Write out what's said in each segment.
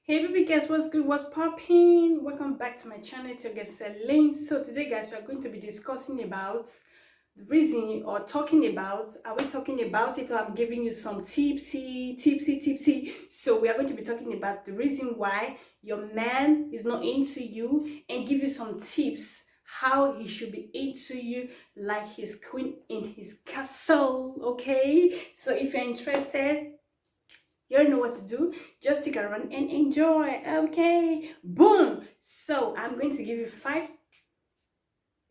Hey baby, guys, what's good? What's popping? Welcome back to my channel to get selling. So today, guys, we are going to be discussing about the reason or talking about. Are we talking about it, or I'm giving you some tipsy? So we are going to be talking about the reason why your man is not into you, and give you some tips how he should be into you like his queen in his castle. Okay, so if you're interested, you don't know what to do, just stick around and enjoy. Okay, boom. So I'm going to give you 5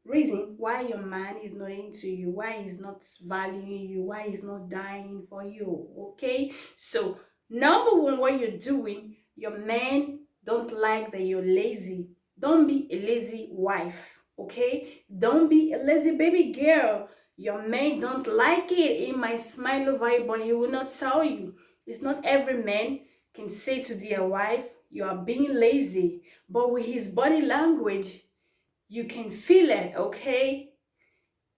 reasons why your man is not into you, why he's not valuing you, why he's not dying for you. Okay, so number one, what you're doing, your man don't like that you're lazy. Don't be a lazy wife. Okay, don't be a lazy baby girl. Your man don't like it. He might smile over you, but he will not tell you. It's not every man can say to their wife, you are being lazy, but with his body language you can feel it. Okay,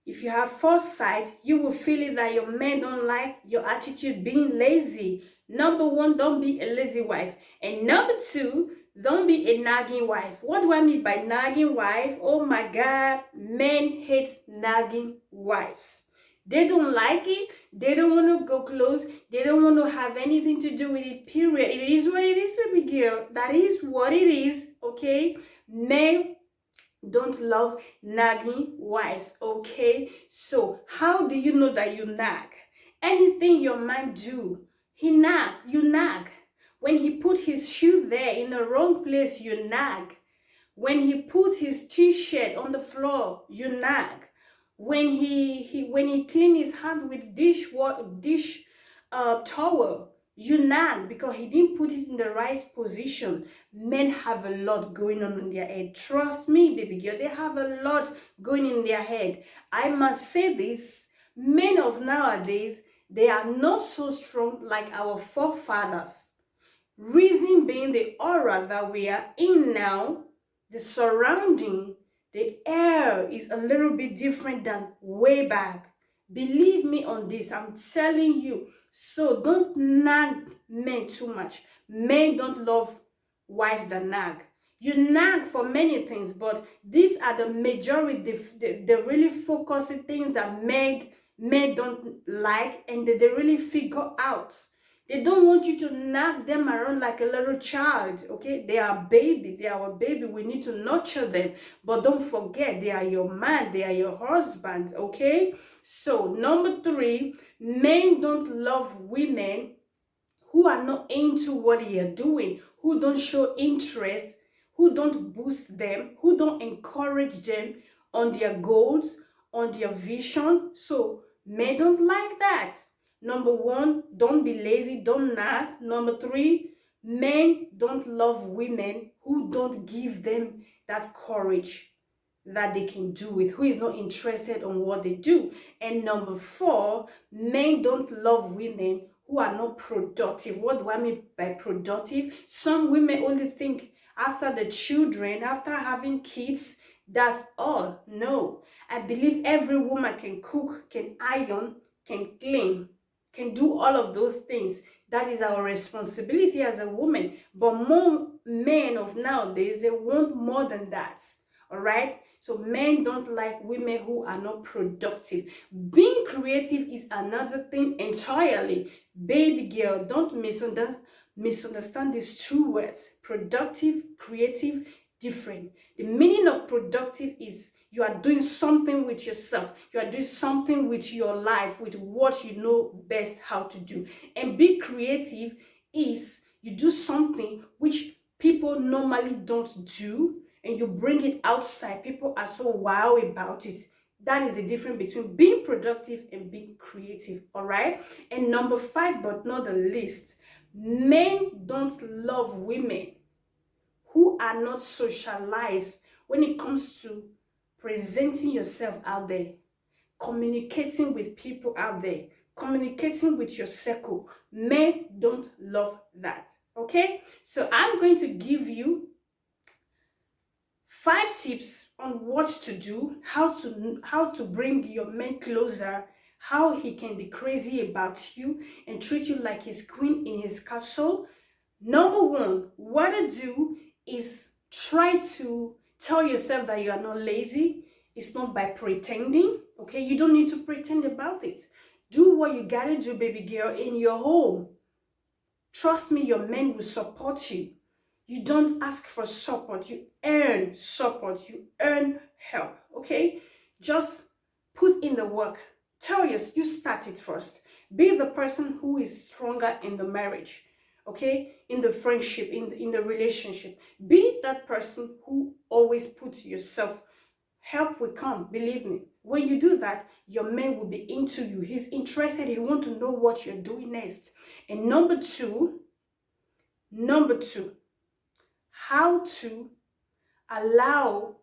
if you have foresight, you will feel it that your man don't like your attitude being lazy. Number one, don't be a lazy wife. And number two, don't be a nagging wife. What do I mean by nagging wife? Oh my God, men hate nagging wives. They don't like it. They don't want to go close. They don't want to have anything to do with it, period. It is what it is, baby girl. That is what it is, okay? Men don't love nagging wives. Okay, so how do you know that you nag? Anything your man do, he nag, you nag. When he put his shoe there in the wrong place, you nag. When he put his t-shirt on the floor, you nag. When he clean his hand with dish towel, you nag because he didn't put it in the right position. Men have a lot going on in their head. Trust me, baby girl, they have a lot going in their head. I must say this, men of nowadays, they are not so strong like our forefathers. Reason being the aura that we are in now, the surrounding, the air is a little bit different than way back. Believe me on this, I'm telling you. So don't nag men too much. Men don't love wives that nag. You nag for many things, but these are the majority, the really focusing things that men don't like, and they really figure out. They don't want you to nag them around like a little child, okay? They are baby, they are our baby. We need to nurture them. But don't forget, they are your man, they are your husband, okay? So, number 3, men don't love women who are not into what they are doing, who don't show interest, who don't boost them, who don't encourage them on their goals, on their vision. So men don't like that. Number 1, don't be lazy, don't nag. Number 3, men don't love women who don't give them that courage that they can do it, who is not interested on what they do. And number 4, men don't love women who are not productive. What do I mean by productive? Some women only think after the children, after having kids, that's all. No, I believe every woman can cook, can iron, can clean, can do all of those things. That is our responsibility as a woman. But more men of nowadays, they want more than that. All right, so men don't like women who are not productive. Being creative is another thing entirely. Baby girl, don't misunderstand these two words: productive, creative, different. The meaning of productive is you are doing something with yourself, you are doing something with your life, with what you know best how to do. And be creative is you do something which people normally don't do, and you bring it outside. People are so wow about it. That is the difference between being productive and being creative. All right, and number 5, but not the least, men don't love women who are not socialized when it comes to presenting yourself out there, communicating with people out there, communicating with your circle. Men don't love that. Okay, so I'm going to give you 5 tips on what to do, how to bring your man closer, how he can be crazy about you and treat you like his queen in his castle. Number one, what to do is try to tell yourself that you are not lazy. It's not by pretending, okay? You don't need to pretend about it. Do what you gotta do, baby girl, in your home. Trust me, your men will support you. You don't ask for support, you earn support, you earn help, okay? Just put in the work. Tell us, you start it first. Be the person who is stronger in the marriage, okay? In the friendship, in the relationship. Be that person who always puts yourself. Help will come, believe me. When you do that, your man will be into you. He's interested, he wants to know what you're doing next. And number two, how to allow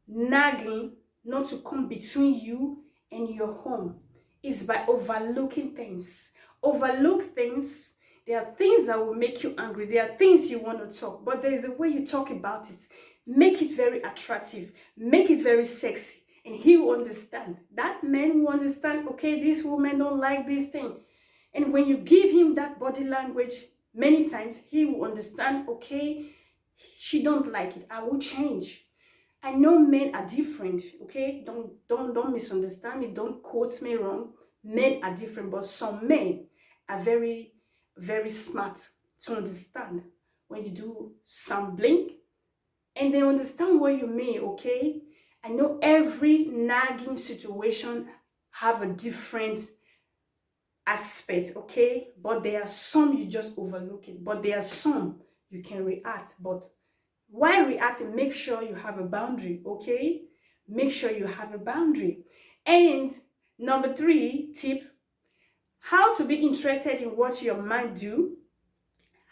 nagging not to come between you and your home is by overlooking things. Overlook things. There are things that will make you angry. There are things you want to talk, but there is a way you talk about it. Make it very attractive. Make it very sexy. And he will understand. That man will understand, okay, this woman don't like this thing. And when you give him that body language, many times he will understand, okay, she don't like it. I will change. I know men are different, okay? Don't misunderstand me. Don't quote me wrong. Men are different, but some men are very, very smart to understand when you do some blink, and they understand what you mean, okay? I know every nagging situation have a different aspect, okay? But there are some you just overlook it, but there are some you can react. But while reacting, make sure you have a boundary, okay? Make sure you have a boundary. And number three tip, how to be interested in what your man do.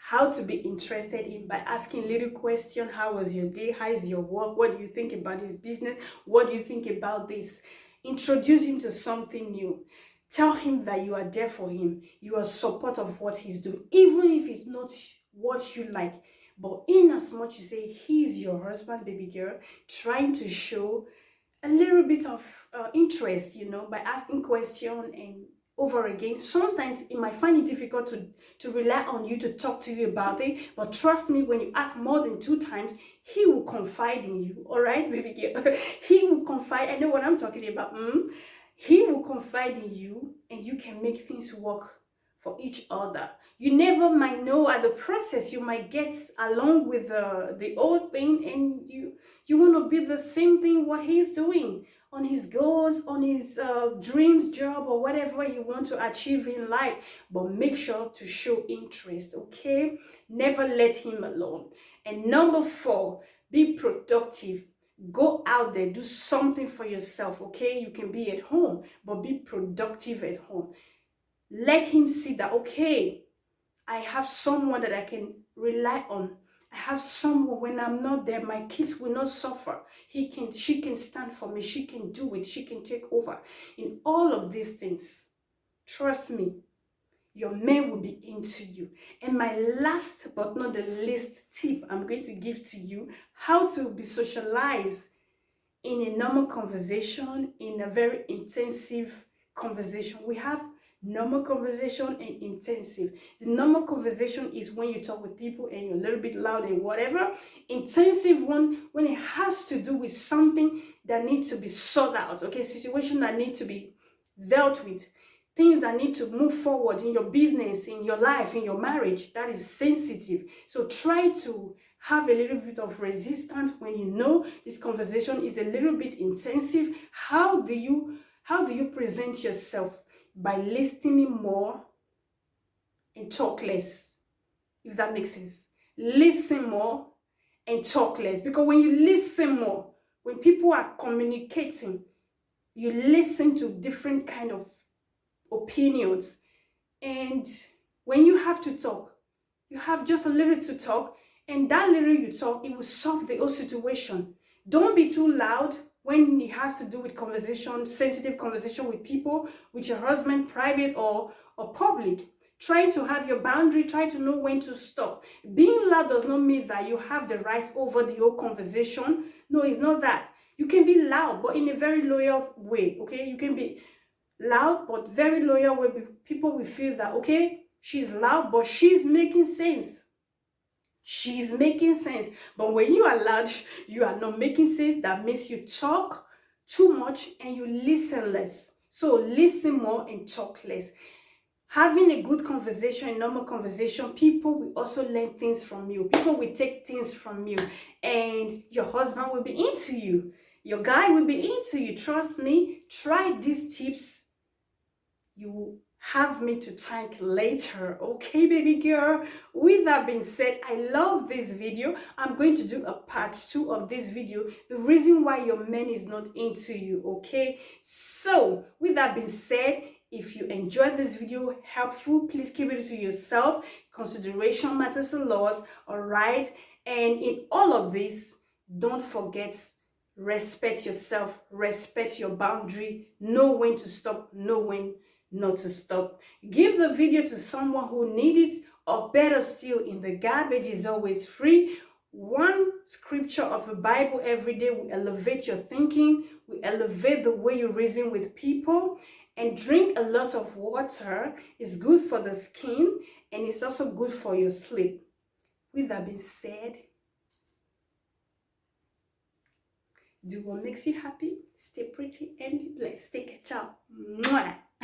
How to be interested in by asking little question. How was your day? How is your work? What do you think about his business? What do you think about this? Introduce him to something new. Tell him that you are there for him. You are support of what he's doing, even if it's not what you like. But in as much you say he's your husband, baby girl, trying to show a little bit of interest, by asking question and over again. Sometimes it might find it difficult to rely on you to talk to you about it, but trust me, when you ask more than 2 times, he will confide in you. All right, baby girl. He will confide. I know what I'm talking about. He will confide in you, and you can make things work for each other. You never might know at the process, you might get along with the old thing, and you want to be the same thing what he's doing on his goals, on his dreams, job, or whatever you want to achieve in life. But make sure to show interest, okay? Never let him alone. And number 4, be productive. Go out there, do something for yourself, okay? You can be at home, but be productive at home. Let him see that, okay, I have someone that I can rely on. I have someone, when I'm not there, my kids will not suffer. She can stand for me. She can do it. She can take over. In all of these things, trust me, your man will be into you. And my last but not the least tip I'm going to give to you, how to be socialized in a normal conversation, in a very intensive conversation. We have normal conversation and intensive. The normal conversation is when you talk with people and you're a little bit loud and whatever. Intensive one, when it has to do with something that needs to be sorted out, okay? Situation that need to be dealt with, things that need to move forward in your business, in your life, in your marriage, that is sensitive. So try to have a little bit of resistance when you know this conversation is a little bit intensive. How do you present yourself? By listening more and talk less, if that makes sense. Listen more and talk less, because when you listen more, when people are communicating, you listen to different kind of opinions, and when you have to talk, you have just a little to talk, and that little you talk, it will solve the whole situation. Don't be too loud when it has to do with conversation, sensitive conversation with people, with your husband, private or public. Try to have your boundary, try to know when to stop. Being loud does not mean that you have the right over the whole conversation. No, it's not that. You can be loud, but in a very loyal way, okay? You can be loud, but very loyal, where people will feel that, okay, She's loud, but she's making sense. She's making sense. But when you are loud, you are not making sense. That means you talk too much and you listen less. So listen more and talk less. Having a good conversation, a normal conversation, people will also learn things from you. People will take things from you, and your husband will be into you. Your guy will be into you. Trust me. Try these tips. You will have me to thank later. Okay, baby girl? With that being said, I love this video. I'm going to do a part 2 of this video. The reason why your man is not into you. Okay? So, with that being said, if you enjoyed this video helpful, please keep it to yourself. Consideration matters a lot. Alright? And in all of this, don't forget, respect yourself, respect your boundary, know when to stop, know when not to stop. Give the video to someone who needs it, or better still, in the garbage is always free. One scripture of the Bible every day will elevate your thinking, will elevate the way you reason with people. And drink a lot of water. It's good for the skin, and it's also good for your sleep. With that being said, do what makes you happy, stay pretty and be blessed. Take care, ciao. Mwah.